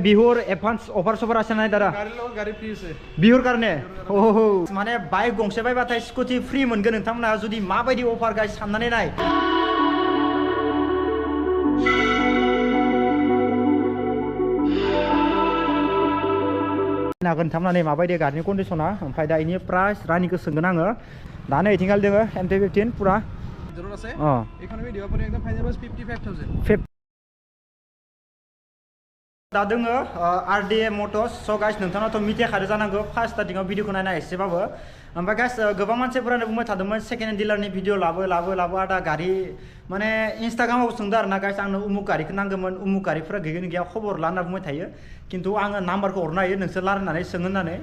বিহুৰ advance offer সফাৰ আছে নাই দাদা গাড়ী ফ্ৰী আছে বিহুৰ কাৰণে মানে বাইক গংसे বায়बाथाय স্কুটি ফ্ৰী मोनगोन नोंथांमोना जुदि माबायदि अफार गाइस साननानै नाय नागोन थामनानै माबायदि गारिनि कन्डिशना ओमफ्राय दा इनि प्राइस रानिखौ सोंगोन आङो दा नै इथिंगाल दोङो MT15 पुरा जरूर আছে इकनॉमी दिवा पर एकदम फाइनल प्राइस 55000 दा दोङो RDA मटर्स स गाइस नोंथाङाथ' मिथिखादो जानांगौ फार्स्ट स्टार्टिंआव भिडिअखौ नायना एसेबाबो ओमफ्राय गाइस गोबां मानसिफोरानो बुंबाय थादोंमोन सेकेन्ड हेन्ड डिलारनि भिडिअ लाबो आदा गारि माने इन्स्टाग्रामाव सोंदो आरोना गाइस आंनो उमुक गारिखौ नांगौमोन उमुक गारिफोरा गैगोन गैया खबर ला होनना बुंबाय थायो किन्तु आङो नाम्बारखौ हरनो हायो नोंसोर लारायनानै सों होननानै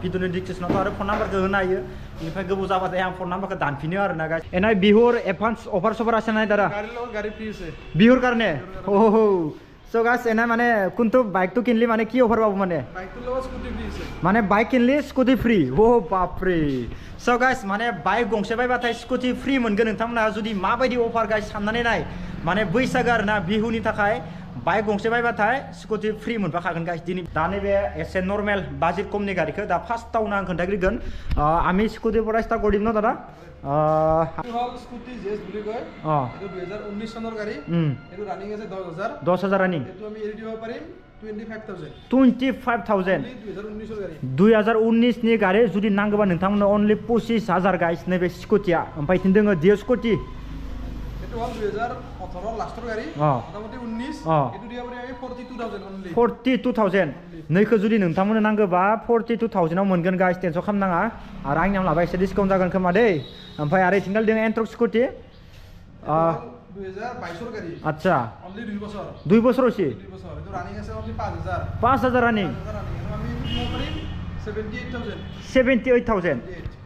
भिडिअनि डिस्क्रिप्सनावथ' आरो फन नाम्बारखौ होनो हायो बेनिफ्राय गोबाव जाबाथाय आं फन नाम्बारखौ दानफिनो आरोना गाइस एनाय बिहुर एडभान्स अफार सफार আছে নাই दादा गाड़ी फ्री আছে बिहुर কাৰণে So guys, एना माने कुंतो बाइक तो किनली माने की ऑफर बाबू माने बाइक तो लो स्कूटी फ्री से माने बाइक किनली स्कूटी फ्री ओ बाप रे So guys, माने बाइक गंसे बायबाथाय स्कूटी फ्री मोनगोन नोंथांमोना जुदि माबायदि ऑफर गाइस साननानै नाय माने बैसागो आरोना बिहुनि थाखाय बाइक गंसे बायबाथाय स्कूटी फ्री मोनफाखागोन गाइस दिनै दा नैबे एसे नर्मेल बाजेट खमनि गारिखौ दा फार्स्टआवनो आं खोन्थाग्रोगोन आमी स्कूटी পৰা स्टार्ट কৰিম न दादा स्कूटी जेस বুলি কয় এটো 2019 চনৰ গাড়ী এটো ৰানিং আছে 10000 ৰানিং এটো আমি এৰি দিব পাৰিম 25000 2019 नि गाड़ी जुदि नांगौबा नोंथांमोननो ओनलि 25000 गाइस नैबे स्कुटिया ओमफ्राय थिं दोङो दियो स्कुटि एतो 2018 लास्टर गाड़ी मोटामोटी 19 एतो दिया पारि आमी 42000 ओनलि 42000 नैखौ जुदि नोंथांमोननो नांगौबा 42000 आव मोनगोन गाइस टेनसन खालामनाङा आरो आंनि नाम लाबा एसे डिसकाउन्ट जागोन खोमा दै ओमफ्राय आरो थिंगाल दोङो एन्ट्रक स्कुटि 2022 गाड़ी अच्छा ओनली 2 বছর 2 বছর হইছে 2 বছর এটো রানিং আছে ओनली 5000 রানিং আমি দিতে পারি 78000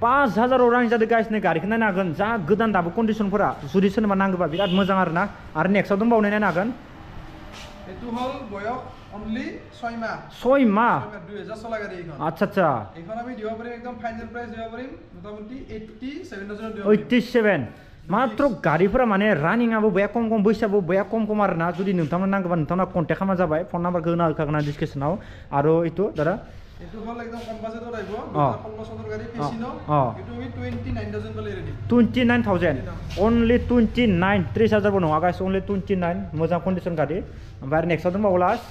5000 रां जादों गाइस नै गारिखौ नायनो हागोन जा गोदान दाबो कन्डिशनफोरा जुदि सोरबा नांगौबा बिराद मोजां आरोना आरो नेक्स्टआव दंबावो नायनो हागोन एतो हल बयस ओनली 6 माह 2000 চলা গাড়ি এখন আচ্ছা এখন আমি দিব পারি একদম ফাইনাল প্রাইস দিব পারি মোটামুটি 87000 দিব 87 मात्र गाड़ीफोरा माने रानिंआबो बया कम बैसाबो बया कम आरोना जुदि नोंथांमोन नांगौबा नोंथांमोना कन्टेक्ट खालामना जाबाय फन नाम्बारखौ होना होखागोन डिसक्रिप्सनाव आरो इतो दादा एतो हल एकदम कम बाजेटत आइबो 2015 চনৰ গাড়ী ফেसिनो एतो আমি 29000 বলে রেডি 29000 ओनली 29 30000 बो नङा गाइस ओनली 29 मोजां कन्डिशन गाड़ी ओमफ्राय नेक्स्टआव दंबावो लास्ट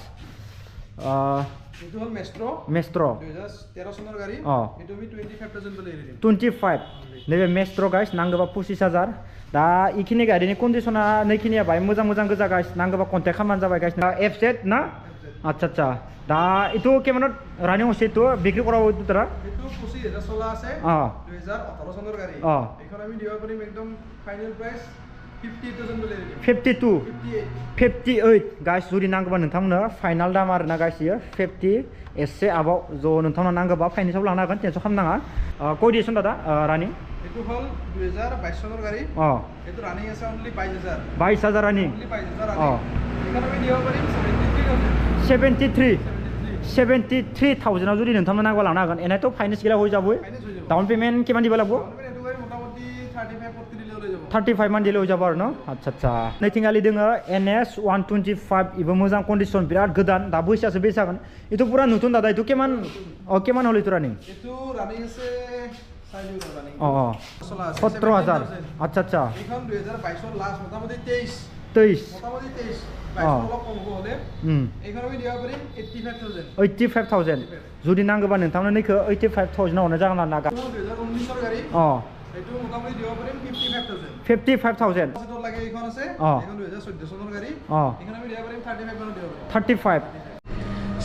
एतो हल मेस्ट्रो 2013 চনৰ গাড়ী एतो আমি 25000 বলে রেডি 25 नैबे मेस्ट्रो गाइस नांगौबा 25000 दा इखिनि गाड़ीनि कन्डिशना नैखिनिया बाय मोजां गोजा गाइस नांगौबा कन्टेक्ट खालामनानै जाबाय गाइस एफजेड ना अच्छा दा इतो केमानत रानिं হইছে তো বিক্রি করা হইতো তারা এটো 25000 চলা আছে 2018 চনৰ গাড়ী এখন আমি দিব পাৰিম একদম ফাইনাল প্ৰাইস 58000 বলে রেডি 58 गाइस जुदि नांगौबा नोंथांमोननो फाइनाल दाम आरोना गाइस इयो 50 एसे आबाव जो नोंथांमोननो नांगौबा फाइनान्सआव लानो हागोन टेनसन खालामनाङा कय दिसन दादा रानिं एतो हल 2022 চনৰ গাড়ী एतो रानिं আছে ओनली 22000 रानिं ओनली 22000 रानिं এখন আমি দিব পাৰিম 73000 जुदि नोंथांमोननो नांगौबा लानो हागोन एनायथ' फाइनान्स गैला হৈ যাবই डाउन पेमेन्ट किमान दिबा लागबो एतो गाড়ী মোটামুটি 35 40 দিলে হৈ যাব 35 मान दिले হৈ যাব आरो न अच्छा नैथिंगालि दोङो NS 125 इबो मोजां कन्डिशन बिराद गोदान दा बैसासो बेसागोन इतो पुरा नতুন दादा इतो केमान हल इतो रानिं एतो रानिं আছে 17000 अच्छा এখন 2022 এর লাস্ট মোটামুটি 23 মোটামুটি 23 অলপ কম হলে এখন আমি দিব পাৰিম 85000 যদি নাংগোবা নोंथांनो नैखो 85000 आवनो जागोन ना 2019 এর গাড়ী এটো মোটামুটি দিব পাৰিম 55000 বাজেটত লাগে এখন আছে এখন 2014 চনৰ গাড়ী এখন আমি দিব পাৰিম 35 মানত দিব পাৰিম 35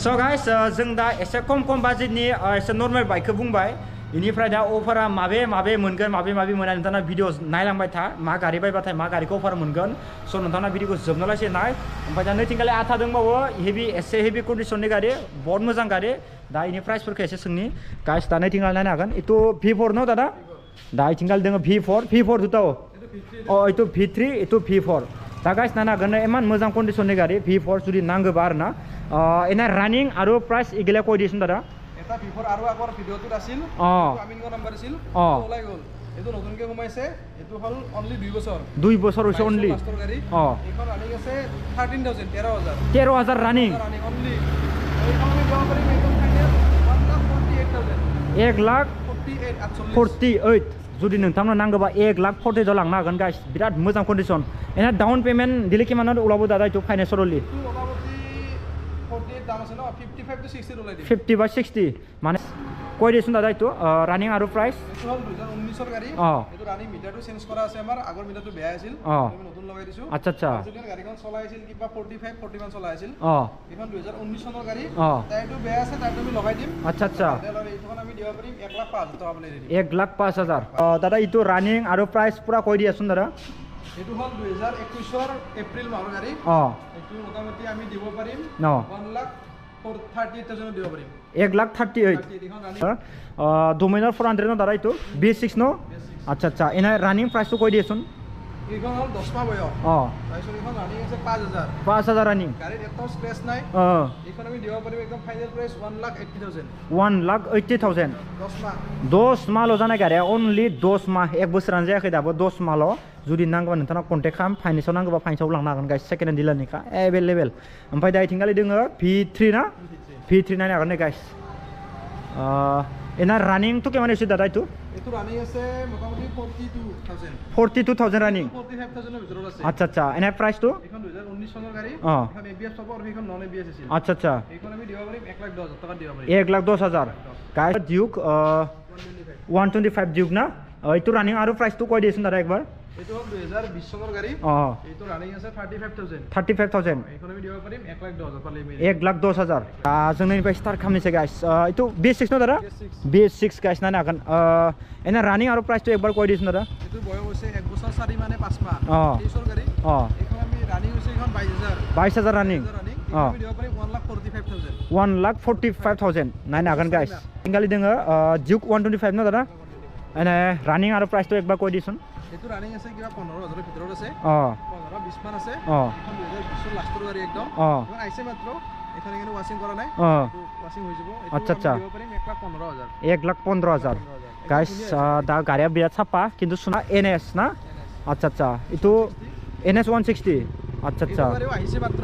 So guys जों दा एसे कम बाजेटनि एसे नर्मेल बाइकखौ बुंबाय इनिफ्राय दा अफारा माबे मोनगोन माबे मोना नोंथाङा भिडिअ नायलांबाय था मा गारि बायबाथाय मा गारिखौ अफार मोनगोन स नोंथाङा भिडिअखौ जोबनालासे नाय ओमफ्राय दा नैथिंगालि आथा दंबावो एसे हेभि कन्डिशननि गारि बहुत मोजां गारि दा इनि प्राइसफोरखौ एसे सोंनि गाइस दा नैथिंगालि नायनो हागोन इतो V4 न दादा दा इथिंगालि दोङो V4 दुटाव इतो V3 इतो V4 दा गाइस नायनो हागोन इमान मोजां कन्डिशननि गारि V4 जुदि नांगौबा आरोना एना रानिं आरो प्राइस इगेला कय दिसन दादा এটা বিফোর আৰু আগৰ ভিডিওটোত আছিল আমিনগৰ নাম্বাৰ আছিল ওলাই গল এটো নতুনকে ঘুমাইছে এটো হল অনলি 2 বছৰ হৈছে অনলি লাস্টৰ গাড়ী এখন ৰানিং আছে 13000 13000 রানিং অনলি 1,48,000 जुदि नोंथांनो नांगौबा 1,40,000 लांनो हागोन गाइस बिराद मोजां कन्डिशन एना डाउन पेमेन्ट दिले किमानो उलाबो दादा इतो फाइनान्स रलि 50 বা 60 মানে কই দিছুন দাদা ইতো রানিং আৰু প্ৰাইস এটো হল 2019 ৰ গাড়ী এটো ৰানিং মিটাৰটো চেঞ্জ কৰা আছে আমাৰ আগৰ মিটাৰটো বেয়া আছিল আমি নতুন লগাই দিছো আচ্ছা আচ্ছা যদি গাড়ীখন চলাই আছিল কিবা 45 41 চলাই আছিল এখন 2019 চনৰ গাড়ী তাইটো বেয়া আছে তাইটো আমি লগাই দিম আচ্ছা আচ্ছা এইখন আমি দিব পাৰিম 1,05,000 টকা বলে দিম 1,05,000 দাদা ইতো ৰানিং আৰু প্ৰাইস পুৰা কৈ দিয়াছুন দাদা এটো হল 2021 ৰ এপ্ৰিল মাহৰ গাড়ী এটো মোটামুটি আমি দিব পাৰিম 1,38,000 দিব পাৰিম 1,38,000 ডোমিনাৰ 400 ন দাদা ইতো B6 ন আচ্ছা আচ্ছা এনা ৰানিং প্ৰাইসটো কৈ দিয়াছুন এইখন হল 10 মাহ বয়স তাইছত এখন ৰানিং আছে 5,000 ৰানিং গাড়ীৰ এটাও স্ক্ৰেচ নাই এইখন আমি দিব পাৰিম একদম ফাইনাল প্ৰাইস 1,80,000 1,80,000 10 মাহ লজানা গাড়ী অনলি 10 মাহ এক বছরান যায়াखै দাবो 10 মাহ जुदि नांगौबा नोंथांनाव कन्टेक्ट खालाम फाइनान्सआव नांगौबा फाइनान्सआव लांनो हागोन गाइस सेकेन्ड हेन्ड डिलारनिखा एभेलेबेल ओमफ्राय दा इथिंगालि दोङो V3 ना V3 नायनो हागोन दे गाइस एना रानिं तो केमान एसो दादा इतो एतो रानिं আছে মোটামুটি 42,000 রানিং 45,000 এর ভিতৰত আছে আচ্ছা আচ্ছা এনা প্ৰাইস তো এখন 2019 চনৰ গাড়ী এখন ABS পাব আৰু এখন নন ABS আছিল আচ্ছা আচ্ছা এইখন আমি দিব পাৰিম 1,10,000 টাকা দিব পাৰিম 1,10,000 গাইস ডিউক 125 ডিউক না এইটো ৰানিং আৰু প্ৰাইস তো কৈ দিছুন দাদা একবাৰ এটো 2020 চনৰ গাড়ী এটো ৰানিং আছে 35,000 এইখন আমি দিব পাৰিম 1,10,000 পালে 1,10,000 जोंनिफ्राय स्टार्ट खालामनोसै गाइस इतो B6 न दादा B6 गाइस नायनो हागोन एना रानिं आरो प्राइस तो एकबार কৈ দিছুন दादा এটো বয়স হৈছে 1 বছৰ 4 মাহে 5 মাহ 23 ৰ গাড়ী এখন আমি ৰানিং হৈছে এখন 22,000 ৰানিং আমি দিব পাৰিম 1,45,000 1,45,000 নাইনো हागोन गाइस इंगालि दोङो जुक 125 न दादा एना रानिं आरो प्राइस तो एकबार কৈ দিছুন এটো রানিং আছে কিবা 15,000 এর ভিতৰত আছে 15-20 মান আছে এখন 2020 ৰ লাষ্টৰ গাড়ী একদম এখন আইছে মাত্ৰ এখানে কিন্তু ওয়াশিং কৰা নাই ওয়াশিং হৈ যাব আচ্ছা আচ্ছা দিব পাৰিম 1,15,000 1,15,000 গাইস দা গাড়িয়া বিরাট ছাপা কিন্তু শোনা NS না আচ্ছা আচ্ছা ইতো NS 160 আচ্ছা আচ্ছা গাড়ি আইছে মাত্ৰ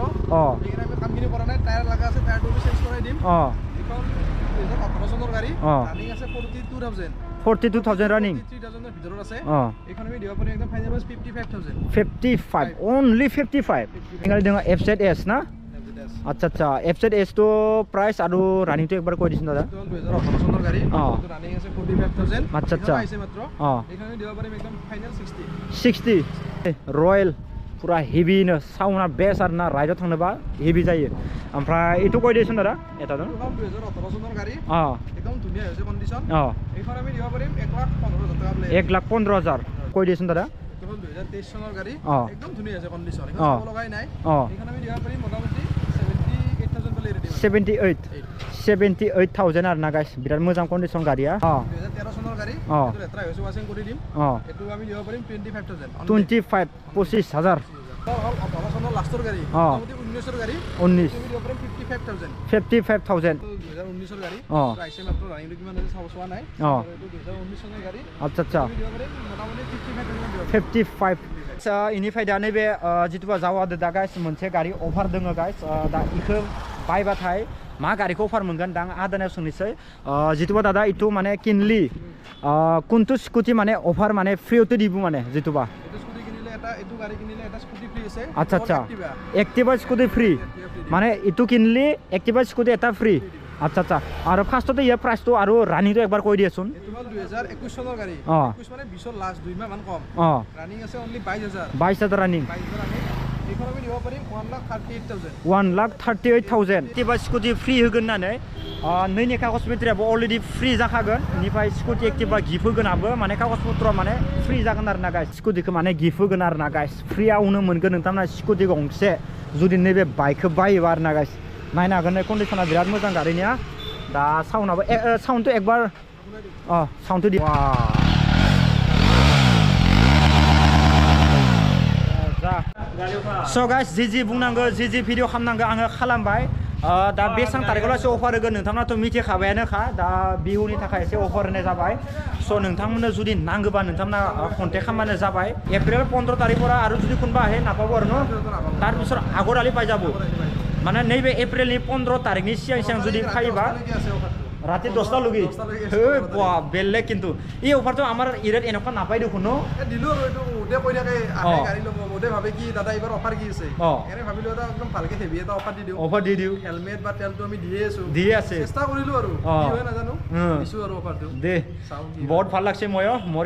এখানে আমি কামখিনি কৰা নাই টায়াৰ লাগা আছে টায়াৰটো চেঞ্জ কৰাই দিম এখন 2018 চনৰ গাড়ী ৰানিং আছে 42,000 ৰানিং 3,000 এৰ ভিতৰত আছে এখন আমি দিব পাৰিম একদম ফাইনাল 55,000 only 55 इंगालि दोङो FZS ना আচ্ছা আচ্ছা FZS তো প্রাইস আৰু ৰানিং তো একবাৰ কৈ দিছুন দাদা 2018 চনৰ গাড়ী তো ৰানিং আছে 45,000 আচ্ছা আচ্ছা আইছে মাত্ৰ এখানে দিব পাৰিম একদম ফাইনাল 60 রয়্যাল পুরা হেভি ন সাউন্ডা বেস আর না রাইডত थांनोबा হেভি जायो ओमफ्राय इतो কৈ দিছুন দাদা এটা তো 2018 চনৰ গাড়ী একদম ধুনিয়া হৈছে কন্ডিশন এইখন আমি দিব পাৰিম 1,15,000 টাকা বলে 1,15,000 কৈ দিছুন দাদা 2023 চনৰ গাড়ী একদম ধুনিয়া হৈছে কন্ডিশন এখন সব লগাই নাই এইখন আমি দিব পাৰিম মোটামুটি 78,000 বলে ৰেডি 78,000 আৰ না গাইস বিৰাট মোজাং কন্ডিশন গাড়িয়া 2013 চনৰ গাড়ী এটো লেত্ৰা হৈছে ওয়াশিং কৰি দিম এটো আমি দিব পাৰিম 25,000 18 চনৰ লাষ্টৰ গাড়ী মোটামুটি 19 ৰ গাড়ী 19 আমি দিব পাৰিম 55,000 2019 ৰ গাড়ী আইছে মাত্ৰ ৰানিং কিমান আছে চাওয়া নাই এটো 2019 চনৰ গাড়ী আচ্ছা আচ্ছা আমি দিব পাৰিম মোটামুটি 55 इनिफ्राय दा नैबे जितुबा जावादो दा गाइस मोनसे गाड़ी अफार दोङो गाइस दा इखो बायबाथाय मा गाड़ीखौ अफार मोनगोन दा आदानाव सोंनोसै जितुबा दादा इतो माने किनलि कोनतो स्कुटी माने अफार माने फ्रीयावतो दिबो माने जितुबा एतो स्कुटी किनिले एतो गाड़ी किनिले स्कुटी फ्री আছে আচ্ছা আচ্ছা एक्टिवा स्कुटी फ्री माने इतो किनलि एक्टिवा स्कुटी এটা फ्री আচ্ছা আচ্ছা আর ফার্স্টতে ইয়া প্রাইস তো আর রানিং তো একবার কই দিয়াছুন এটো হল 2021 চনৰ গাড়ী 21 মানে 20 ৰ লাস্ট 2 মাহ মান কম ৰানিং আছে অনলি 22,000 ৰানিং এইখন আমি দিব পাৰিম 1,38,000 1,38,000 एक्टिवा स्कुटी फ्री होगोन नानै नैनि कागज पत्रआबो अलरेडी फ्री जाखागोन इनिफ्राय स्कुटी एक्टिवा गिफ्ट होगोनाबो माने कागज पत्र माने फ्री जागोन आरो ना गाइस स्कुटीखौ माने गिफ्ट होगोन आरो ना गाइस फ्रीयावनो मोनगोन नोंथांमोना स्कुटी गंसे जुदि नैबे बाइकखौ बायोबा आरो ना गाइस नायनो हागोन कन्डिशना बिराद मोजां गाड़िनिया दा साउन्डआबो साउन्ड तो एकबार साउन्ड तो सो गाइस जि बुंनांगो जि भिडिअ खालामनांगो आङो खालामबाय दा बेसां तारिखआवलासे अफार होगोन नोंथांमोनाथ' मिथिखाबायानोखा दा बिहुनि थाखाय एसे अफार होनाय जाबाय स' नोंथांमोननो जुदि नांगौबा नोंथांमोना कन्टेक्ट खालामबानो जाबाय एप्रिल 15 तारिखफोरा आरो जुदि कोनबा आহে नापाबो आरो न' तार पिছত आगर आलि पाइ जाबो মানে নैबे एप्रिलनि 15 तारिखनि सिगां जुदि फायोबा राति 10টা লগি এই বাহ বেলে কিন্তু এই অফারটো আমার ইরেট এনেকা নাপাই দেখো ন দিলো আৰু এটো ওদে কই থাকে আহে গাড়ী লব ওদে ভাবে কি দাদা এবাৰ অফার কি আছে এনে ভাবিলো এটা একদম ভালকে হেভি এটা অফার দি দিও হেলমেট বা তেলটো আমি দিয়ে আছে চেষ্টা কৰিলো আৰু কি হয় না জানো দিছো আৰু অফাৰটো দে বহুত ভাল লাগছে ময়ো মোৰ